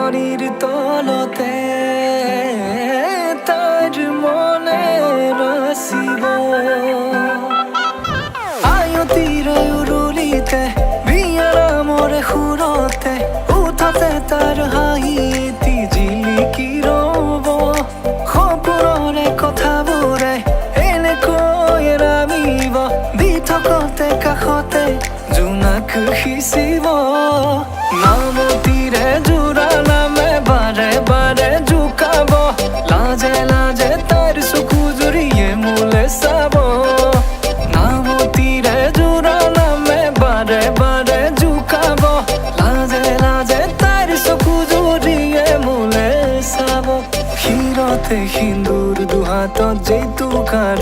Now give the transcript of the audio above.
তৰিৰ তলতে তাৰ মনে ৰসিব আয়তিৰ উৰুলিতে বিয়াৰ মৰে সুৰতে উঠতে তাৰ হাঁহিটি জিলিকি ৰব সপোনৰে কথাবোৰে এনেকৈ নামিব দি থকতে কাষতে জোনাক সিঁচিব নামতিৰে জোৰা নামে বাৰে বাৰে জোকাব লাজে লাজে তাৰ চকু জুৰিয়ে মোলে চাব নামতিৰে জোৰা নামে বাৰে বাৰে জোকাব লাজে লাজে তাৰ চকু জুৰিয়ে মোলে চাব শিৰতে সিন্দুৰ দুহাতত জেতুকাৰ